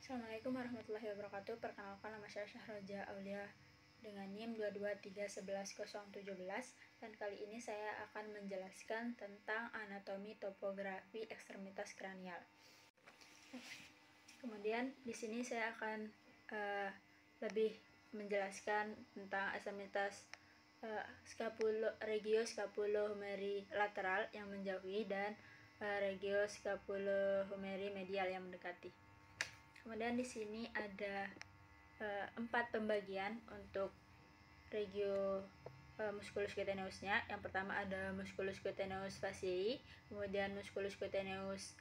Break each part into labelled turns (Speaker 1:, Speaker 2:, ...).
Speaker 1: Assalamualaikum warahmatullahi wabarakatuh. Perkenalkan, nama saya Syahroja Aulia dengan NIM 223111017, dan kali ini saya akan menjelaskan tentang anatomi topografi ekstremitas kranial. Kemudian di sini saya akan lebih menjelaskan tentang ekstremitas regio scapulohumeri lateral yang menjauhi dan regio scapulohumeri medial yang mendekati. Kemudian di sini ada 4 pembagian untuk regio musculus cutaneusnya. Yang pertama ada musculus cutaneus fasciae, kemudian musculus cutaneus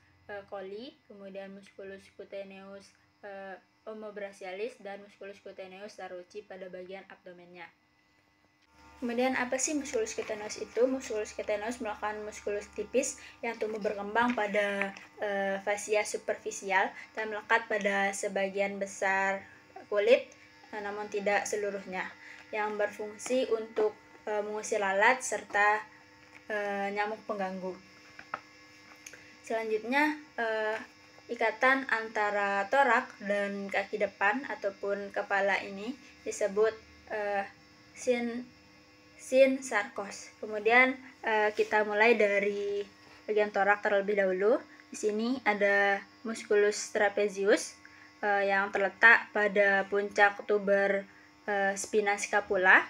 Speaker 1: coli, kemudian musculus cutaneus omobrachialis, dan musculus cutaneus laruci pada bagian abdomennya. Kemudian apa sih musculus cutaneus itu? Musculus cutaneus merupakan muskulus tipis yang tumbuh berkembang pada fascia superficial dan melekat pada sebagian besar kulit, namun tidak seluruhnya, yang berfungsi untuk mengusir lalat serta nyamuk pengganggu. Selanjutnya, ikatan antara torak dan kaki depan ataupun kepala ini disebut sinsarcos. Kemudian kita mulai dari bagian torak terlebih dahulu. Di sini ada musculus trapezius yang terletak pada puncak tuber spina scapula,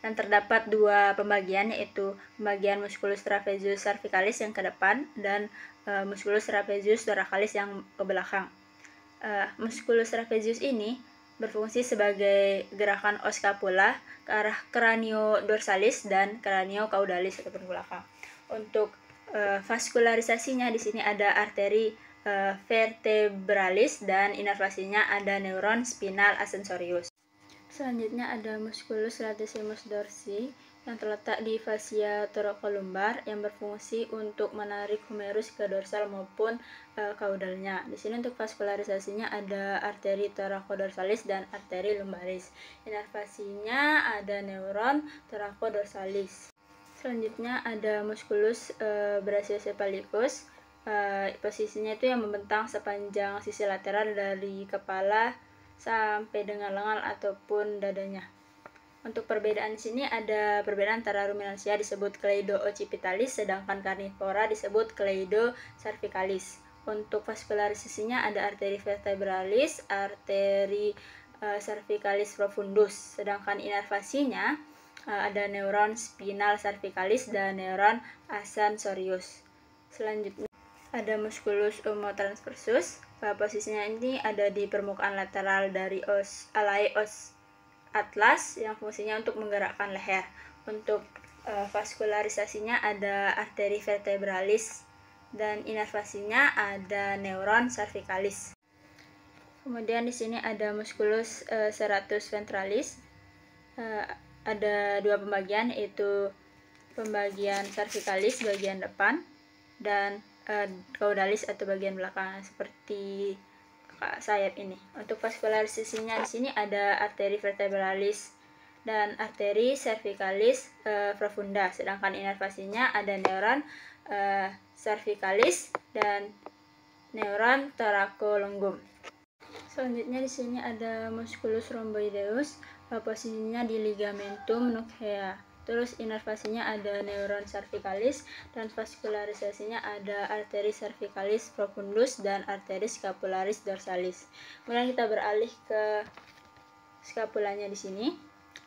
Speaker 1: dan terdapat 2 pembagian, yaitu pembagian musculus trapezius cervicalis yang ke depan dan musculus trapezius thoracalis yang ke belakang. Musculus trapezius ini berfungsi sebagai gerakan os scapula ke arah craniodorsalis dan craniocaudalis ataupun belakang. Untuk vaskularisasinya di sini ada arteri vertebralis dan inervasinya ada neuron spinal ascensorius. Selanjutnya ada musculus latissimus dorsi yang terletak di fascia thoracolumbar yang berfungsi untuk menarik humerus ke dorsal maupun caudalnya. Di sini untuk vaskularisasinya ada arteri thorakodorsalis dan arteri lumbaris. Inervasinya ada neuron thorakodorsalis. Selanjutnya ada musculus brachiocephalicus. Posisinya itu yang membentang sepanjang sisi lateral dari kepala sampai dengan lengan ataupun dadanya. Untuk perbedaan di sini ada perbedaan antara ruminansia disebut Cleido occipitalis, sedangkan karnivora disebut Cleido cervicalis. Untuk vaskularisasinya ada arteri vertebralis, arteri cervicalis profundus, sedangkan inervasinya ada neuron spinal cervicalis dan neuron ascensorius. Selanjutnya ada musculus omotransversus. Posisinya ini ada di permukaan lateral dari alai os atlas yang fungsinya untuk menggerakkan leher. Untuk vaskularisasinya ada arteri vertebralis dan inervasinya ada neuron cervicalis. Kemudian di sini ada musculus serratus ventralis. Ada 2 pembagian, yaitu pembagian cervicalis bagian depan dan caudalis atau bagian belakang seperti sayap ini. Untuk vaskularisasinya di sini ada arteri vertebralis dan arteri cervicalis profunda, sedangkan inervasinya ada neuron cervicalis dan neuron thoracolongum. Selanjutnya di sini ada musculus rhomboideus, posisinya di ligamentum nuchea. Terus inervasinya ada neuron cervicalis dan vaskularisasinya ada arteri cervicalis profundus dan arteri scapularis dorsalis. Kemudian kita beralih ke scapulanya di sini.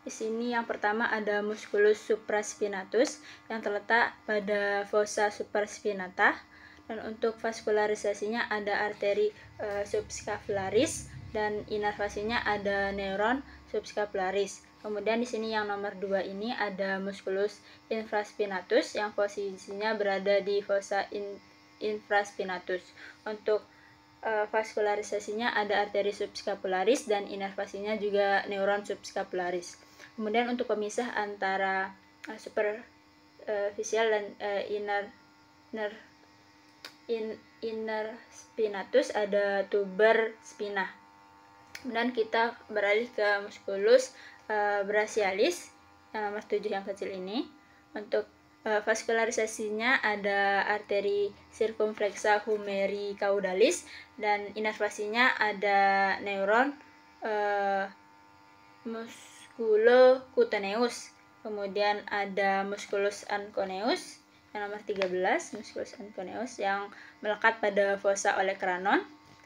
Speaker 1: Di sini yang pertama ada musculus supraspinatus yang terletak pada fossa supraspinata, dan untuk vaskularisasinya ada arteri subscapularis dan inervasinya ada neuron subscapularis. Kemudian di sini yang nomor 2 ini ada musculus infraspinatus yang posisinya berada di fossa infraspinatus. Untuk vaskularisasinya ada arteri subscapularis dan inervasinya juga neuron subscapularis. Kemudian untuk pemisah antara superficial dan inner spinatus ada tuber spina. Kemudian kita beralih ke musculus brachialis yang nomor 7 yang kecil ini. Untuk Vaskularisasinya ada arteri circumflexa humeri caudalis, dan inervasinya ada neuron musculocutaneus. Kemudian ada musculus anconeus yang nomor 13, musculus anconeus yang melekat pada fossa olecranon.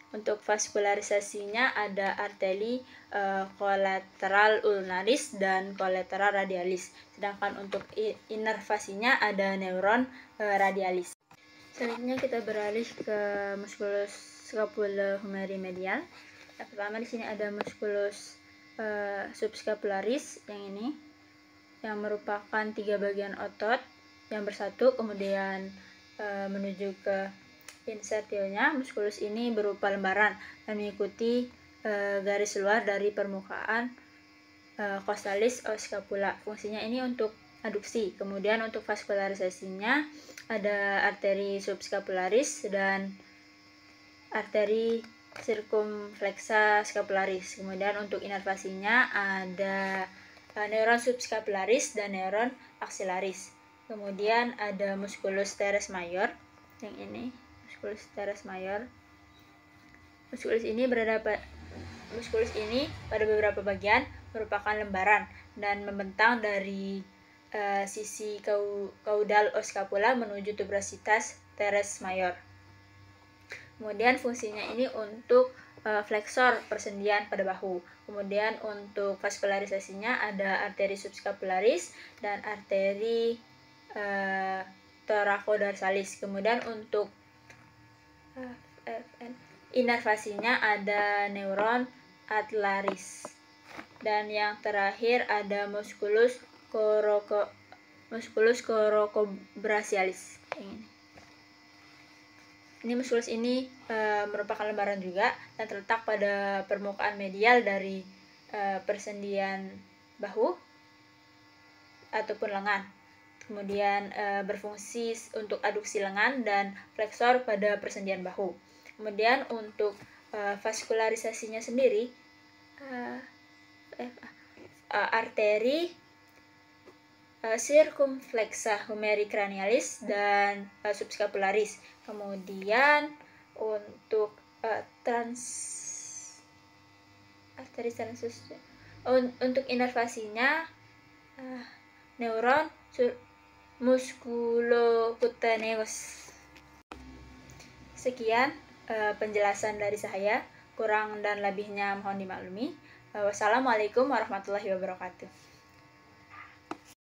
Speaker 1: Untuk vaskularisasinya ada arteri collateral ulnaris dan collateral radialis. Sedangkan untuk inervasinya ada neuron radialis. Selanjutnya kita beralih ke musculus scapula-humeri medial. Yang pertama di sini ada musculus subscapularis yang ini, yang merupakan 3 bagian otot yang bersatu kemudian menuju ke insertionya. Muskulus ini berupa lembaran dan mengikuti garis luar dari permukaan costalis scapula. Fungsinya ini untuk aduksi. Kemudian untuk vaskularisasinya ada arteri subscapularis dan arteri circumflexa scapularis. Kemudian untuk inervasinya ada neuron subscapularis dan neuron axillaris. Kemudian ada musculus teres major yang ini, musculus teres major. Musculus ini pada beberapa bagian merupakan lembaran dan membentang dari sisi caudal scapula menuju tuberositas teres major. Kemudian fungsinya ini untuk fleksor persendian pada bahu. Kemudian untuk vaskularisasinya ada arteri subscapularis dan arteri thoracodarsalis. Kemudian untuk inervasinya ada neuron atlaris. Dan yang terakhir ada musculus coracobrachialis. Ini musculus ini merupakan lembaran juga dan terletak pada permukaan medial dari persendian bahu ataupun lengan. Kemudian berfungsi untuk aduksi lengan dan fleksor pada persendian bahu. Kemudian untuk vaskularisasinya sendiri arteri circumflexa humeri cranialis dan subscapularis. Kemudian untuk untuk inervasinya neuron musculocutaneus. Sekian penjelasan dari saya, kurang dan lebihnya mohon dimaklumi. Wassalamualaikum warahmatullahi wabarakatuh.